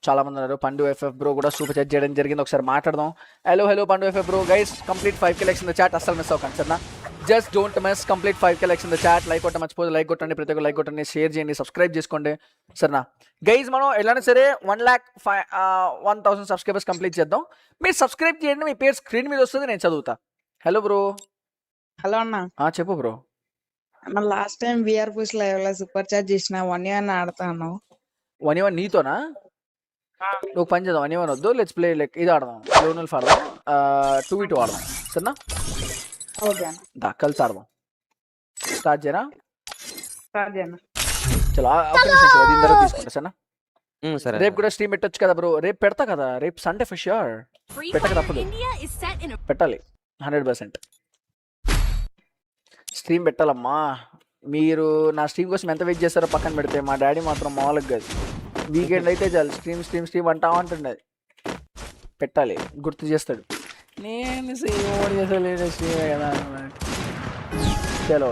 చాలా మంది ఉన్నారు. పండు ఎఫ్ఎఫ్ బ్రో కూడా సూపర్ చాట్ చేయడం జరిగింది. ఒకసారి మాట్లాడదాం. Hello Pandu FF bro guys, complete 5K likes in the chat. అస్సలు మిస్ అవ్వకండి సరేనా. Just don't miss complete 5K likes in the chat. Like కొట్ట మర్చిపోదు, లైక్ కొట్టండి, ప్రతి ఒక్క లైక్ కొట్టండి, షేర్ చేయండి, సబ్స్క్రైబ్ చేసుకోండి సరేనా. గైజ్ మనం ఎలానే సరే 1,01,000 సబ్స్క్రైబర్స్ కంప్లీట్ చేద్దాం. మీరు సబ్స్క్రైబ్ చేయండి, మీ పేరు స్క్రీన్ మీద వస్తుంది, నేను చదువుతా. Hello bro. హలో అన్న. చెప్పు బ్రో. అన్న last time VR push live లో సూపర్ చాట్ చేసిన 1 ఇయర్ ఆడతాను. 1v1 నీతోనా? నువ్వు పని చేద్దాం. 1v1 వద్దు, లెట్స్ ప్లే లైక్ ఇది ఆడదాం, లోనల్ ఆడదాం, 2v2 ఆడదాం సరేనా. ఓకే అన్న. దా కలిసి ఆడదాం. స్టార్ట్ చేయరా. స్టార్ట్ చేయన్న. చలో ఒక్క నిమిషం అది ఇందరూ తీసుకుంటా సరేనా. సరే. రేపు కూడా స్ట్రీమ్ పెట్టొచ్చు కదా బ్రో. రేపు పెడతా కదా, రేపు సండే ఫర్ ష్యూర్. పెట్టక తప్పదు, పెట్టాలి 100%. స్ట్రీమ్ పెట్టాలమ్మా. మీరు నా స్ట్రీమ్ కోసం ఎంత వెయిట్ చేస్తారో పక్కన పెడితే, మా డాడీ మాత్రం మామూలుగా కాదు. వీకెండ్ అయితే చాలు స్ట్రీమ్ అంటుండే. పెట్టాలి, గుర్తు చేస్తాడు. నేను స్ట్రీమ్ కదా. చలో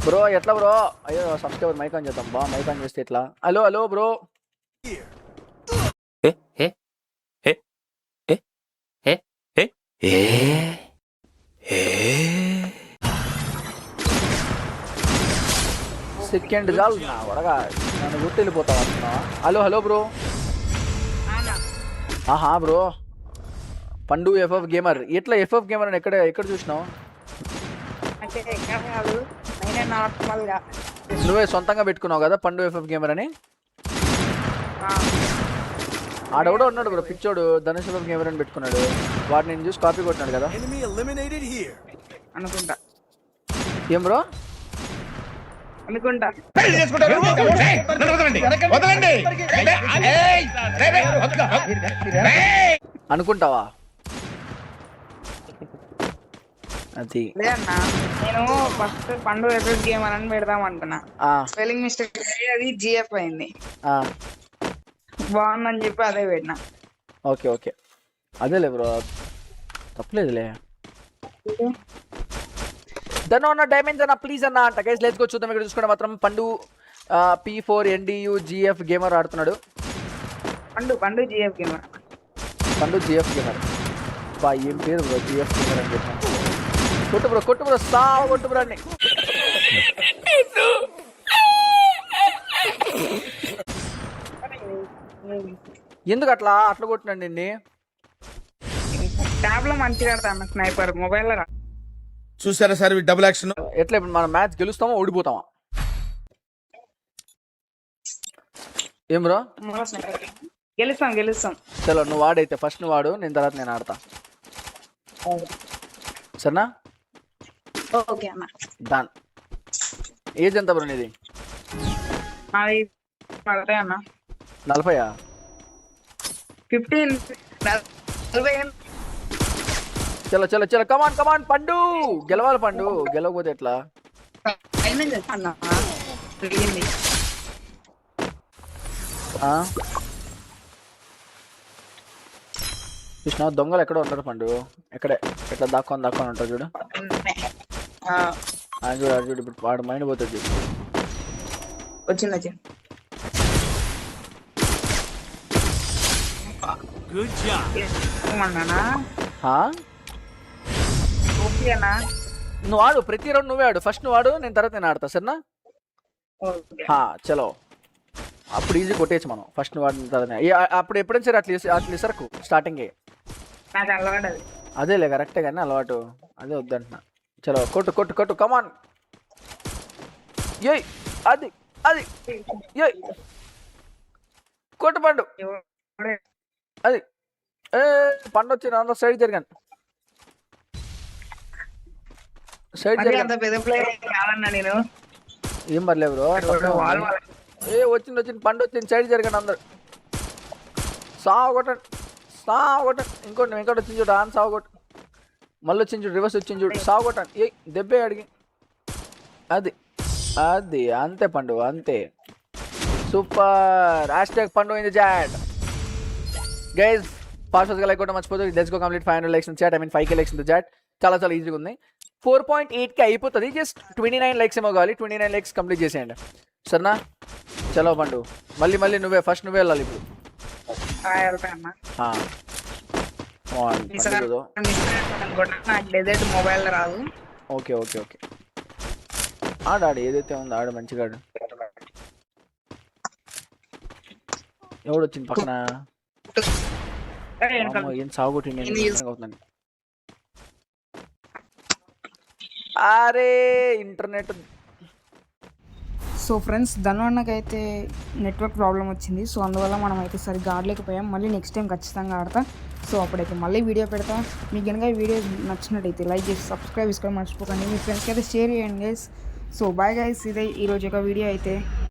బ్రో. ఎట్లా బ్రో? అయ్యో సబ్స్క్రైబర్ మైక్ ఆన్ చేద్దాం బా. మైక్ ఆన్ చేస్తే ఎట్లా? Hello bro. సెకండ్ చాలు నా వడగా, నన్ను గుర్తు వెళ్ళిపోతావు అంటున్నా. Hello bro. బ్రో పండు ఎఫ్ఎఫ్ గేమర్. ఎట్లా ఎఫ్ఎఫ్ గేమర్ అని ఎక్కడ చూసినావు? నువ్వే సొంతంగా పెట్టుకున్నావు కదా పండు ఎఫ్ఎఫ్ గేమర్ అని. ఆడెవడో ఉన్నాడు బ్రో, పిచ్చోడు, ధనుష్ ఎఫ్ఎఫ్ గేమర్ అని పెట్టుకున్నాడు. వాడు నేను చూసి కాపీ కొట్టినాడు కదా అనుకుంటా. ఏం బ్రో అనుకుంటా. అనుకుంటావా? అది లేదన్నా, నేను ఫస్ట్ పండు ఎఫెక్ట్ గేమ్ అని పెడదాం అనుకున్నా. స్పెల్లింగ్ మిస్టేక్ అది జిఎఫ్ అయింది. బాగుందని చెప్పి అదే పెట్టినా. ఓకే అదేలే బ్రో, తప్పలేదులే. దన్ ఉన్న డైమండ్స్ అన్న ప్లీజ్ అన్న అంట. గైస్ లెట్స్ గో చూద్దాం. ఇక్కడ చూసుకుంటే మాత్రం పండు P4NDU GF గేమర్ ఆడుతున్నాడు. పండు జిఎఫ్ గేమర్. పండు GF గేమర్ బా. ఏం పేరు బ్రో GF గేమర్ అని చెప్పాను. కొట్టు బ్రో సావు కొట్టు బ్రో అన్ని. ఎందుకు అట్లా కొట్టినాడు నిన్ను? ట్యాబ్ లో మంచిగా ఆడతా స్నైపర్, మొబైల్ లో చూసారా సార్ డబుల్ యాక్షన్. ఎట్లా ఇప్పుడు మనం మ్యాచ్ గెలుస్తామా ఓడిపోతామా? ఏం బ్రో? గెలుస్తాం. చలో నువ్వు ఆడైతే ఫస్ట్ నువ్వు ఆడు, నేను తర్వాత నేను ఆడతా సరేనా. ఓకే అన్న. డన్. ఏజ్ ఎంత బ్రో నీది? 40 అన్న. 40? 15. చలో కమాన్ పండు. గెలవాలి పండు, గెలవకపోతే ఎట్లా? కృష్ణ దొంగలు ఎక్కడ ఉంటారు పండు? ఎట్లా దాక్కొని ఉంటారు చూడు. చూడు ఇప్పుడు వాడు మైండ్ పోతుంది. వచ్చింది. నువ్వు ఆడు, ప్రతి రౌండ్ నువ్వే ఆడు. ఫస్ట్ నువ్వు ఆడు, నేను తర్వాత నేను ఆడతా సరేనా. చలో అప్పుడు ఈజీ కొట్టేయచ్చు మనం. ఫస్ట్ నువ్వు ఆడిన తర్వాత అప్పుడు ఎప్పుడైనా సరే అట్లా ఇసరకు స్టార్టింగ్ అదేలే కరెక్టే కానీ అలవాటు అదే వద్దంటున్నా. చలో కొట్టు కమాన్. ఏయ్ అది ఏయ్ కొట్టు పండు. అది పండు వచ్చి అందరూ సైడ్ జరిగాను. ఏం పర్లేదు బ్రో. వచ్చింది పండు వచ్చింది, సైడ్ జరగండి అందరు. సాగు కొట్టండి. ఇంకోటి వచ్చింది చూడు, ఆన్ సాగు కొట్టు. మళ్ళీ వచ్చింది చూడు, రివర్స్ వచ్చింది చూడు, సాగు కొట్టండి. ఏ దెబ్బే అడిగి. అది అంతే పండు, అంతే. సూపర్. #పండు ఇన్ ది చాట్. గైస్ ఫాస్ట్గా లైక్ కొట్టడం మర్చిపోతుంది. Let's go complete 500 likes in chat. 5K likes in the chat. చాలా ఈజీగా ఉంది. 4.8K అయిపోతుంది. జస్ట్ 29 లైక్స్ ఏమో కావాలి. 29 లైక్స్ కంప్లీట్ చేసేయండి సరేనా. చలో పండు మళ్ళీ నువ్వే ఫస్ట్ నువ్వే వెళ్ళాలి ఇప్పుడు వెళ్తా అన్న ఆ. One, ఈసారి పండు చూడు. అనుకుంటా నాకు డెజర్ట్ మొబైల్ రాదు ఓకే ఆడాడు ఏదైతే ఉందో ఆడు మంచిగా ఆడు. ఎవడు వచ్చింది పక్కన అమ్మో, ఏం సాగుటి అవుతున్నాను. అరే ఇంటర్నెట్ సో ఫ్రెండ్స్ ధనువన్నకైతే నెట్వర్క్ ప్రాబ్లం వచ్చింది. సో అందువల్ల మనం అయితే సరిగ్గా ఆడలేకపోయాం. మళ్ళీ నెక్స్ట్ టైం ఖచ్చితంగా ఆడతా. సో అప్పుడైతే మళ్ళీ వీడియో పెడతా. మీకు కనుక ఈ వీడియో నచ్చినట్టయితే లైక్ చేసి సబ్స్క్రైబ్ చేసుకోవడం మర్చిపోకండి. మీ ఫ్రెండ్స్కి అయితే షేర్ చేయండి గైస్. సో బాయ్ గైస్, ఇదే ఈరోజు ఒక వీడియో అయితే.